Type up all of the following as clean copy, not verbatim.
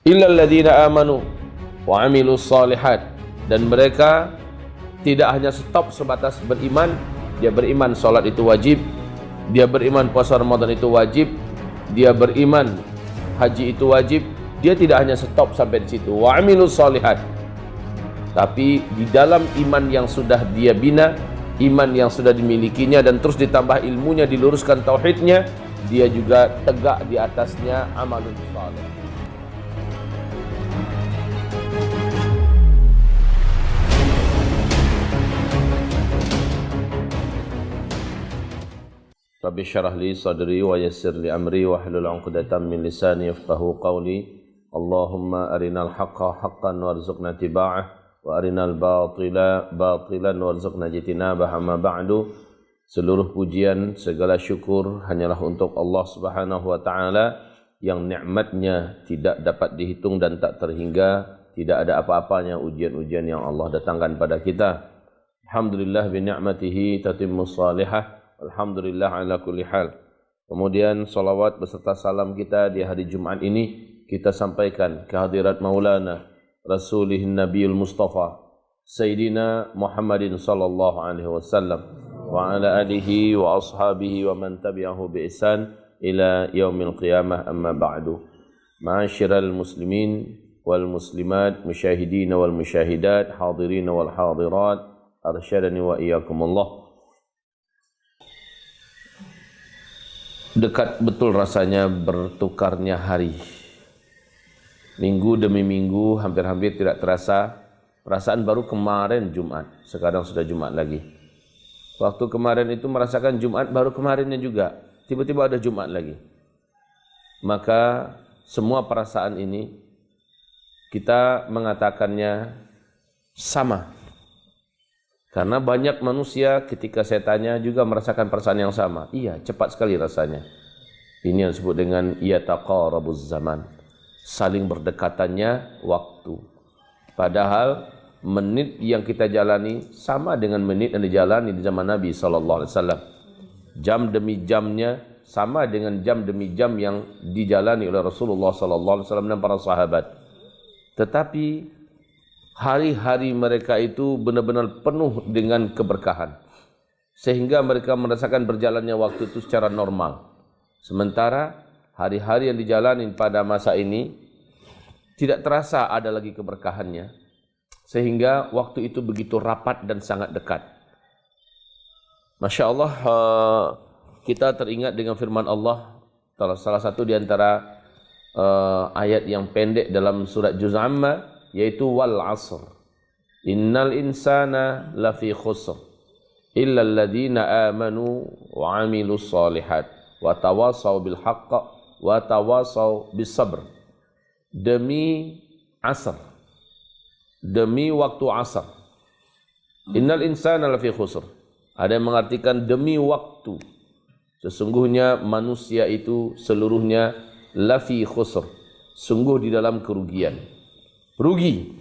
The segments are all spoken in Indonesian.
illal ladzina amanu wa amilus shalihat, dan mereka tidak hanya stop sebatas beriman. Dia beriman salat itu wajib, dia beriman puasa Ramadan itu wajib, dia beriman haji itu wajib. Dia tidak hanya stop sampai di situ, wa amilus shalihat, tapi di dalam iman yang sudah dia bina, iman yang sudah dimilikinya, dan terus ditambah ilmunya, diluruskan tauhidnya, dia juga tegak di atasnya amalun saleh. Rabbi syrah li sadri wa yassir li amri wa hlul 'uqdatam min lisani yafqahu qawli. Allahumma arinal haqqa haqqan warzuqna tiba'ah wa arinal batila batilan warzuqna jitinabah. Amma ba'du. Seluruh pujian, segala syukur hanyalah untuk Allah Subhanahu wa taala yang nikmatnya tidak dapat dihitung dan tak terhingga. Tidak ada apa-apanya ujian-ujian yang Allah datangkan pada kita. Alhamdulillah bi ni'matihi tatimmus salihah. Alhamdulillah ala kulli hal. Kemudian salawat beserta salam kita di hari Jumat ini kita sampaikan kehadirat Maulana Rasulih Nabiul Mustafa Sayyidina Muhammadin sallallahu alaihi wasallam wa ala alihi wa ashabihi wa man tabi'ahu bi ihsan ila yaumil qiyamah. Amma ba'du. Ma'asyiral muslimin wal muslimat, musyahidin wal musyahidat, hadirin wal hadirat, arsyadani wa iyyakumullah. Dekat betul rasanya bertukarnya hari. Minggu demi minggu, hampir-hampir tidak terasa. Perasaan baru kemarin Jumat, sekarang sudah Jumat lagi. Waktu kemarin itu merasakan Jumat, baru kemarinnya juga. Tiba-tiba ada Jumat lagi. Maka semua perasaan ini kita mengatakannya sama. Karena banyak manusia ketika saya tanya juga merasakan perasaan yang sama. Iya, cepat sekali rasanya. Ini yang disebut dengan yataqarabuz zaman. Saling berdekatannya waktu. Padahal menit yang kita jalani sama dengan menit yang dijalani di zaman Nabi SAW. Jam demi jamnya sama dengan jam demi jam yang dijalani oleh Rasulullah SAW dan para sahabat. Tetapi hari-hari mereka itu benar-benar penuh dengan keberkahan. Sehingga mereka merasakan berjalannya waktu itu secara normal. Sementara hari-hari yang dijalani pada masa ini tidak terasa ada lagi keberkahannya. Sehingga waktu itu begitu rapat dan sangat dekat. Masya Allah, kita teringat dengan firman Allah. Salah satu di antara ayat yang pendek dalam surat Juz Amma, yaitu wal asr innal insana lafi khusr illa alladhina amanu wa amilus solihat wa tawasaw bil haqq wa tawasaw bis sabr. Demi asr, demi waktu asr, innal insana lafi khusr, ada yang mengartikan demi waktu, sesungguhnya manusia itu seluruhnya lafi khusr, sungguh di dalam kerugian, rugi,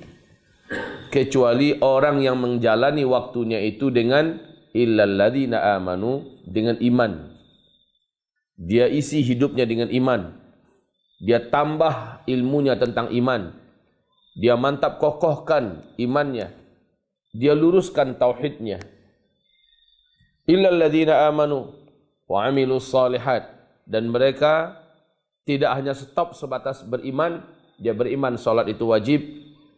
kecuali orang yang menjalani waktunya itu dengan illal ladzina amanu, dengan iman. Dia isi hidupnya dengan iman. Dia tambah ilmunya tentang iman. Dia mantap kokohkan imannya. Dia luruskan tauhidnya. Illal ladzina amanu wa amilus shalihat, dan mereka tidak hanya stop sebatas beriman. Dia beriman salat itu wajib,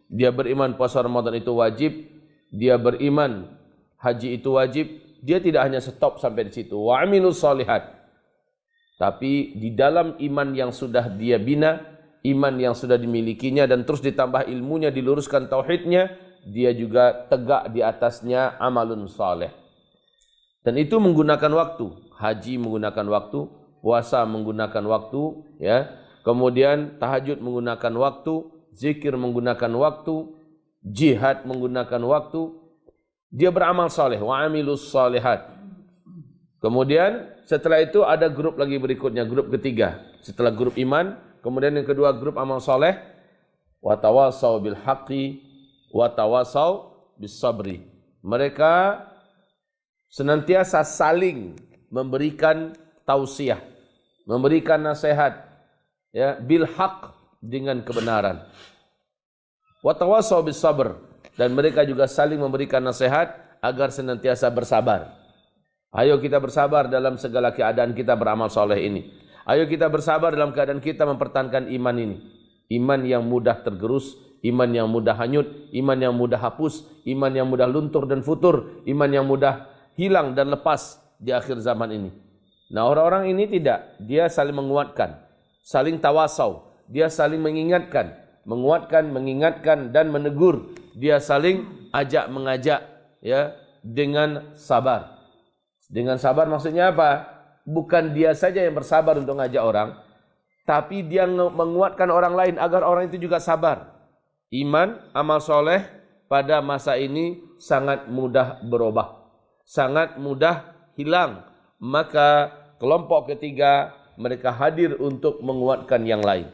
dia beriman puasa Ramadan itu wajib, dia beriman haji itu wajib. Dia tidak hanya stop sampai di situ, wa amilus shalihat, tapi di dalam iman yang sudah dia bina, iman yang sudah dimilikinya, dan terus ditambah ilmunya, diluruskan tauhidnya, dia juga tegak di atasnya amalun saleh. Dan itu menggunakan waktu. Haji menggunakan waktu, puasa menggunakan waktu, ya. Kemudian tahajud menggunakan waktu, zikir menggunakan waktu, jihad menggunakan waktu. Dia beramal saleh, wa amilus salihat. Kemudian setelah itu ada grup lagi berikutnya, grup ketiga. Setelah grup iman, kemudian yang kedua grup amal saleh, wa tawasaw bil haqqi wa tawasaw bis sabri. Mereka senantiasa saling memberikan tausiah, memberikan nasihat, ya, bil haq, dengan kebenaran. Wa tawassaw bis sabr, dan mereka juga saling memberikan nasihat agar senantiasa bersabar. Ayo kita bersabar dalam segala keadaan kita beramal soleh ini. Ayo kita bersabar dalam keadaan kita mempertahankan iman ini. Iman yang mudah tergerus, iman yang mudah hanyut, iman yang mudah hapus, iman yang mudah luntur dan futur, iman yang mudah hilang dan lepas di akhir zaman ini. Nah, orang-orang ini tidak, dia saling menguatkan, saling tawasau, dia saling mengingatkan, mengingatkan dan menegur, dia saling ajak mengajak ya dengan sabar. Dengan sabar maksudnya apa? Bukan dia saja yang bersabar untuk mengajak orang, tapi dia menguatkan orang lain agar orang itu juga sabar. Iman, amal soleh pada masa ini sangat mudah berubah, sangat mudah hilang. Maka kelompok ketiga mereka hadir untuk menguatkan yang lain.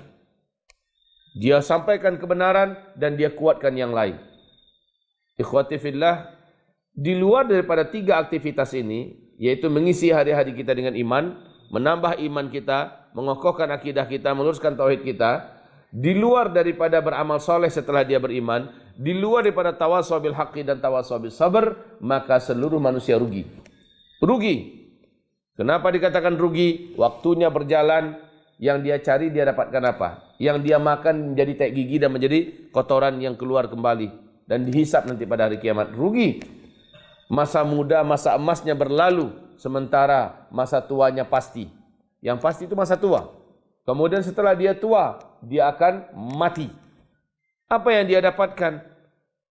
Dia sampaikan kebenaran dan dia kuatkan yang lain. Ikhwati fillah, di luar daripada tiga aktivitas ini, yaitu mengisi hari-hari kita dengan iman, menambah iman kita, mengokohkan akidah kita, meluruskan tauhid kita, di luar daripada beramal soleh setelah dia beriman, di luar daripada tawassaw bil haqqi dan tawassaw bis sabr, maka seluruh manusia rugi. Rugi. Kenapa dikatakan rugi? Waktunya berjalan, yang dia cari dia dapatkan apa? Yang dia makan menjadi tek gigi dan menjadi kotoran yang keluar kembali dan dihisap nanti pada hari kiamat. Rugi. Masa muda, masa emasnya berlalu, sementara masa tuanya pasti. Yang pasti itu masa tua. Kemudian setelah dia tua, dia akan mati. Apa yang dia dapatkan?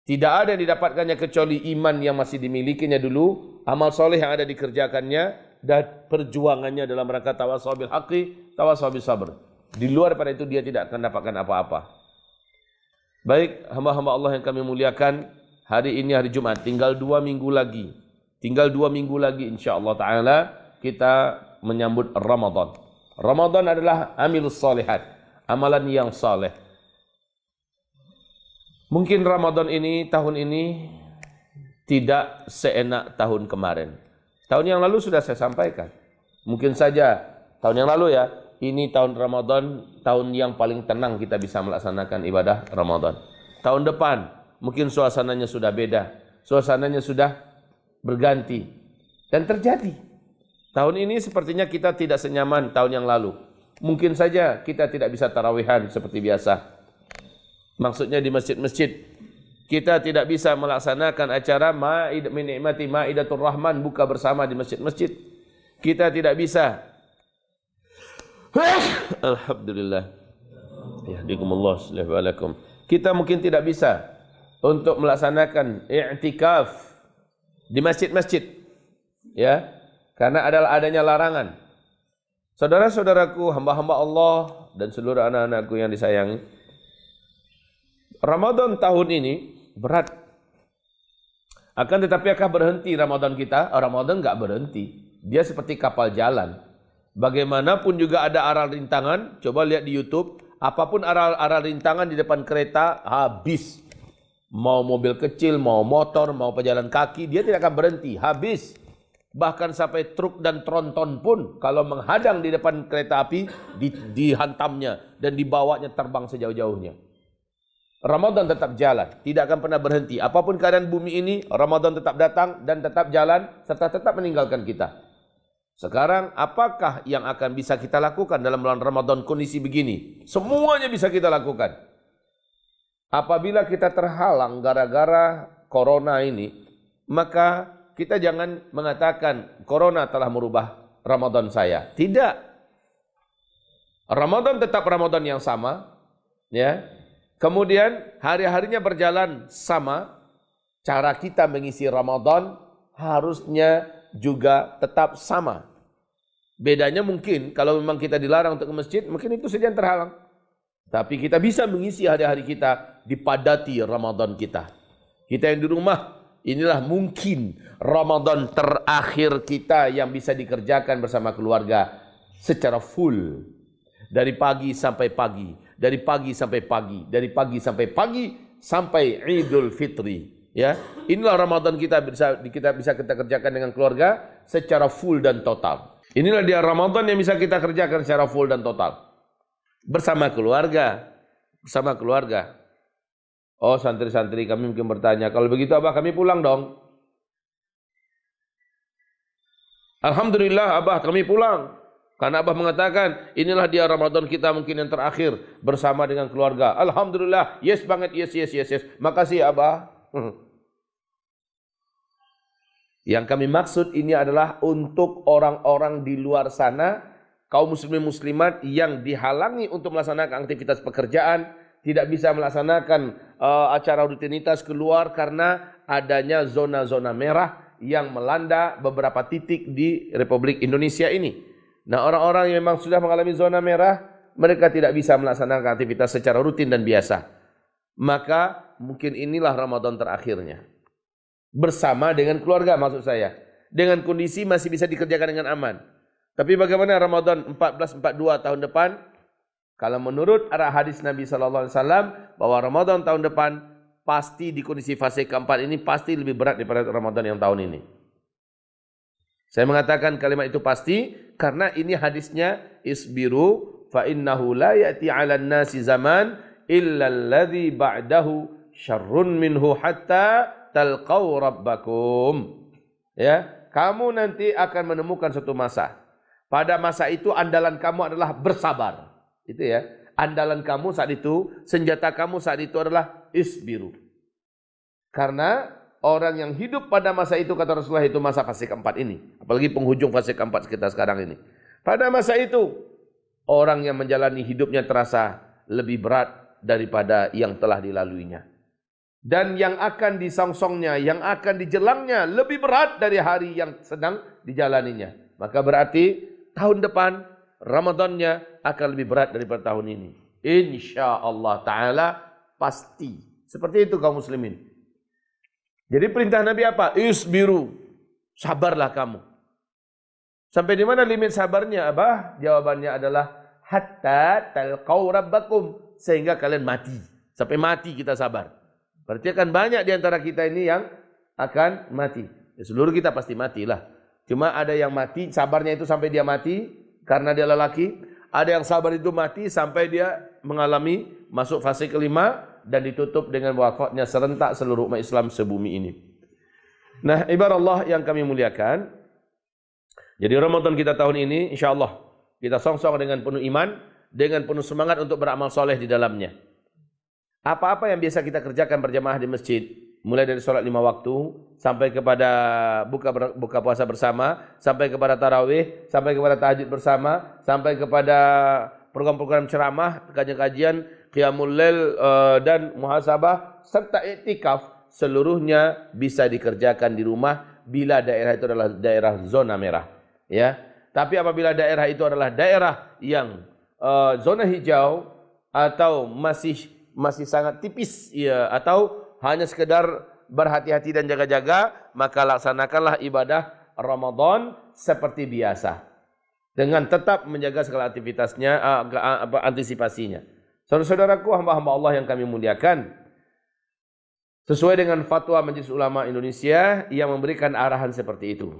Tidak ada yang didapatkannya kecuali iman yang masih dimilikinya dulu, amal soleh yang ada dikerjakannya, dan perjuangannya dalam rangka tawassaw bil haqqi, tawassaw bis sabr. Di luar daripada itu dia tidak akan dapatkan apa-apa. Baik, hamba-hamba Allah yang kami muliakan, hari ini hari Jumat, tinggal 2 minggu lagi. Tinggal 2 minggu lagi insyaAllah ta'ala kita menyambut Ramadan. Ramadan adalah amilus salihat, amalan yang saleh. Mungkin Ramadan ini, tahun ini tidak seenak tahun kemarin. Tahun yang lalu sudah saya sampaikan. Mungkin saja tahun yang lalu ya, ini tahun Ramadan, tahun yang paling tenang kita bisa melaksanakan ibadah Ramadan. Tahun depan mungkin suasananya sudah beda, suasananya sudah berganti. Dan terjadi. Tahun ini sepertinya kita tidak senyaman tahun yang lalu. Mungkin saja kita tidak bisa tarawihan seperti biasa. Maksudnya di masjid-masjid. Kita tidak bisa melaksanakan acara min ni'mati Maidatur Rahman, buka bersama di masjid-masjid. Kita tidak bisa. Alhamdulillah. Yahdikumullah sallallahu alaikum. Kita mungkin tidak bisa untuk melaksanakan i'tikaf di masjid-masjid, ya, karena adanya larangan. Saudara-saudaraku, hamba-hamba Allah dan seluruh anak-anakku yang disayangi, Ramadan tahun ini berat. Akan tetapi akan berhenti Ramadan kita? Ramadan enggak berhenti. Dia seperti kapal jalan. Bagaimanapun juga ada aral rintangan. Coba lihat di YouTube, apapun aral rintangan di depan kereta habis. Mau mobil kecil, mau motor, mau pejalan kaki, dia tidak akan berhenti, habis. Bahkan sampai truk dan tronton pun kalau menghadang di depan kereta api, dihantamnya dan dibawanya terbang sejauh-jauhnya. Ramadan tetap jalan, tidak akan pernah berhenti. Apapun keadaan bumi ini, Ramadan tetap datang dan tetap jalan serta tetap meninggalkan kita. Sekarang apakah yang akan bisa kita lakukan dalam bulan Ramadan kondisi begini? Semuanya bisa kita lakukan. Apabila kita terhalang gara-gara corona ini, maka kita jangan mengatakan corona telah merubah Ramadan saya. Tidak. Ramadan tetap Ramadan yang sama, ya. Kemudian hari-harinya berjalan sama, cara kita mengisi Ramadan harusnya juga tetap sama. Bedanya mungkin kalau memang kita dilarang untuk ke masjid, mungkin itu saja yang terhalang. Tapi kita bisa mengisi hari-hari kita, dipadati Ramadan kita. Kita yang di rumah, inilah mungkin Ramadan terakhir kita yang bisa dikerjakan bersama keluarga secara full. Dari pagi sampai pagi, dari pagi sampai pagi, dari pagi sampai pagi, sampai Idul Fitri. Ya, inilah Ramadan kita bisa kita kerjakan dengan keluarga secara full dan total. Inilah dia Ramadan yang bisa kita kerjakan secara full dan total. Bersama keluarga. bersama keluarga. Oh, santri-santri kami mungkin bertanya, kalau begitu Abah kami pulang dong. Alhamdulillah Abah kami pulang. Karena Abah mengatakan, inilah dia Ramadan kita mungkin yang terakhir bersama dengan keluarga. Alhamdulillah, yes banget, yes. Makasih Abah. Yang kami maksud ini adalah untuk orang-orang di luar sana, kaum muslimin muslimat yang dihalangi untuk melaksanakan aktivitas pekerjaan, tidak bisa melaksanakan acara rutinitas keluar karena adanya zona-zona merah yang melanda beberapa titik di Republik Indonesia ini. Nah, orang-orang yang memang sudah mengalami zona merah, mereka tidak bisa melaksanakan aktivitas secara rutin dan biasa. Maka mungkin inilah Ramadan terakhirnya. Bersama dengan keluarga maksud saya. Dengan kondisi masih bisa dikerjakan dengan aman. Tapi bagaimana Ramadan 1442 tahun depan? Kalau menurut arah hadis Nabi SAW bahwa Ramadan tahun depan pasti di kondisi fase keempat ini pasti lebih berat daripada Ramadan yang tahun ini. Saya mengatakan kalimat itu pasti karena ini hadisnya isbiru fa innahu la ya'ti 'alan nasi zaman illa alladhi ba'dahu syarrun minhu hatta talqau rabbakum. Ya, kamu nanti akan menemukan suatu masa. Pada masa itu andalan kamu adalah bersabar. Itu ya. Andalan kamu saat itu, senjata kamu saat itu adalah isbiru. Karena orang yang hidup pada masa itu kata Rasulullah itu masa fase keempat ini. Apalagi penghujung fase keempat kita sekarang ini. Pada masa itu orang yang menjalani hidupnya terasa lebih berat daripada yang telah dilaluinya. Dan yang akan disongsongnya, yang akan dijelangnya lebih berat dari hari yang sedang dijalaninya. Maka berarti tahun depan Ramadannya akan lebih berat daripada tahun ini. Insya Allah Ta'ala pasti. Seperti itu kaum muslimin. Jadi perintah Nabi apa? Isbiru. Sabarlah kamu. Sampai di mana limit sabarnya, Abah? Jawabannya adalah hatta talqau rabbakum. Sehingga kalian mati. Sampai mati kita sabar. Berarti akan banyak di antara kita ini yang akan mati. Ya, seluruh kita pasti matilah. Cuma ada yang mati, sabarnya itu sampai dia mati karena dia lelaki. Ada yang sabar itu mati sampai dia mengalami masuk fase kelima dan ditutup dengan wafatnya serentak seluruh umat Islam sebumi ini. Nah, ibarat Allah yang kami muliakan. Jadi Ramadan kita tahun ini insyaallah kita songsong dengan penuh iman, dengan penuh semangat untuk beramal soleh di dalamnya. Apa-apa yang biasa kita kerjakan berjamaah di masjid, mulai dari sholat 5 waktu, sampai kepada buka puasa bersama, sampai kepada tarawih, sampai kepada tahajud bersama, sampai kepada program-program ceramah, kajian-kajian, qiyamul lail dan muhasabah, serta iktikaf, seluruhnya bisa dikerjakan di rumah bila daerah itu adalah daerah zona merah. Ya, tapi apabila daerah itu adalah daerah yang zona hijau atau masih sangat tipis ya, atau hanya sekedar berhati-hati dan jaga-jaga, maka laksanakanlah ibadah Ramadan seperti biasa dengan tetap menjaga segala aktivitasnya, antisipasinya. Saudara-saudaraku, hamba-hamba Allah yang kami muliakan, sesuai dengan fatwa Majelis Ulama Indonesia yang memberikan arahan seperti itu.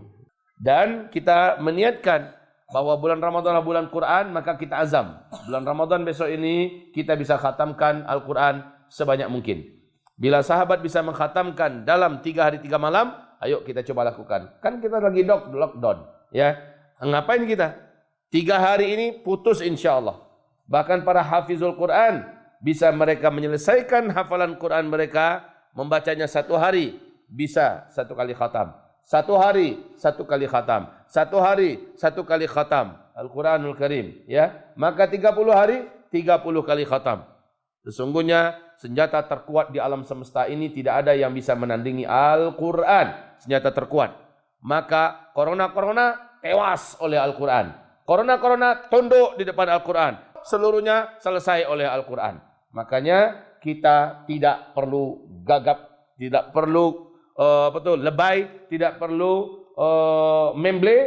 Dan kita meniatkan bahwa bulan Ramadan adalah bulan Quran, maka kita azam. Bulan Ramadan besok ini kita bisa khatamkan Al-Quran sebanyak mungkin. Bila sahabat bisa mengkhatamkan dalam 3 hari 3 malam, ayo kita coba lakukan. Kan kita lagi lockdown. Ya, ngapain kita? 3 hari ini putus insya Allah. Bahkan para hafizul Quran bisa mereka menyelesaikan hafalan Quran mereka, membacanya 1 hari, bisa 1 kali khatam. 1 hari 1 kali khatam. 1 hari 1 kali khatam Al-Quranul Karim, ya. Maka 30 hari 30 kali khatam. Sesungguhnya senjata terkuat di alam semesta ini tidak ada yang bisa menandingi Al-Quran. Senjata terkuat. Maka corona tewas oleh Al-Quran. Corona tunduk di depan Al-Quran. Seluruhnya selesai oleh Al-Quran. Makanya kita tidak perlu gagap, tidak perlu lebay, tidak perlu memble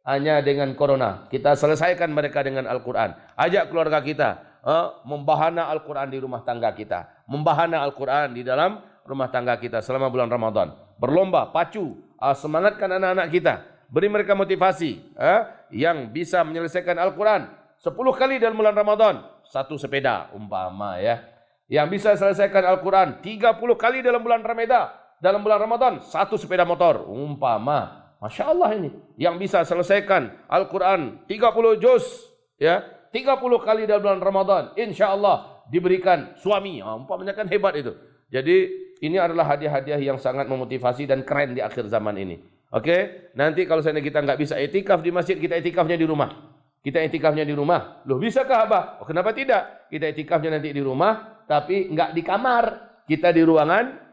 hanya dengan corona. Kita selesaikan mereka dengan Al-Quran. Ajak keluarga kita membahana Al-Quran di rumah tangga kita, membahana Al-Quran di dalam rumah tangga kita selama bulan Ramadan. Berlomba, pacu, semangatkan anak-anak kita, beri mereka motivasi yang bisa menyelesaikan Al-Quran 10 kali dalam bulan Ramadan, 1 sepeda umpama, ya. Yang bisa selesaikan Al-Quran 30 kali dalam bulan Ramadan, 1 sepeda motor. Umpama, Masya Allah ini. Yang bisa selesaikan Al-Quran 30 juz, ya, 30 kali dalam bulan Ramadan, insya Allah diberikan suami. Umpamanya kan hebat itu. Jadi ini adalah hadiah-hadiah yang sangat memotivasi dan keren di akhir zaman ini. Oke, nanti kalau seandainya kita nggak bisa itikaf di masjid, kita itikafnya di rumah. Kita itikafnya di rumah. Loh, bisakah Abah? Oh, kenapa tidak? Kita itikafnya nanti di rumah, tapi nggak di kamar. Kita di ruangan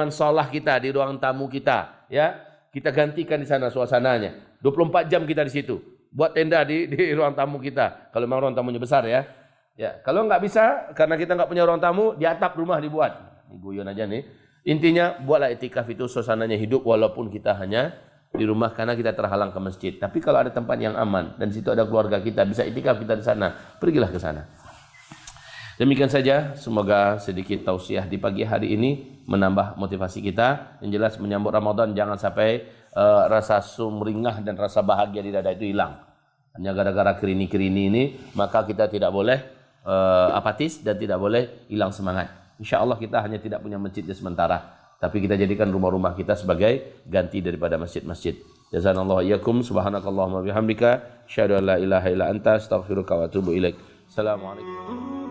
sholah kita, di ruangan tamu kita, ya. Kita gantikan di sana suasananya. 24 jam kita di situ. Buat tenda di ruang tamu kita. Kalau memang ruang tamunya besar, ya. Ya, kalau nggak bisa, karena kita nggak punya ruang tamu, di atap rumah dibuat. Ini guyon aja nih. Intinya, buatlah itikaf itu suasananya hidup, walaupun kita hanya di rumah karena kita terhalang ke masjid. Tapi kalau ada tempat yang aman dan situ ada keluarga kita, bisa itikaf kita di sana, pergilah ke sana. Demikian saja, semoga sedikit tausiah di pagi hari ini menambah motivasi kita. Yang jelas menyambut Ramadan jangan sampai rasa sumringah dan rasa bahagia di dada itu hilang. Hanya gara-gara kerini-kerini ini, maka kita tidak boleh apatis dan tidak boleh hilang semangat. Insya-Allah kita hanya tidak punya masjid di sementara. Tapi kita jadikan rumah-rumah kita sebagai ganti daripada masjid-masjid. Jazanallahu iyyakum, subhanakallahumma bihamdika, asyhadu an la ilaha illa anta, astaghfiruka wa atubu ilaik. Assalamualaikum.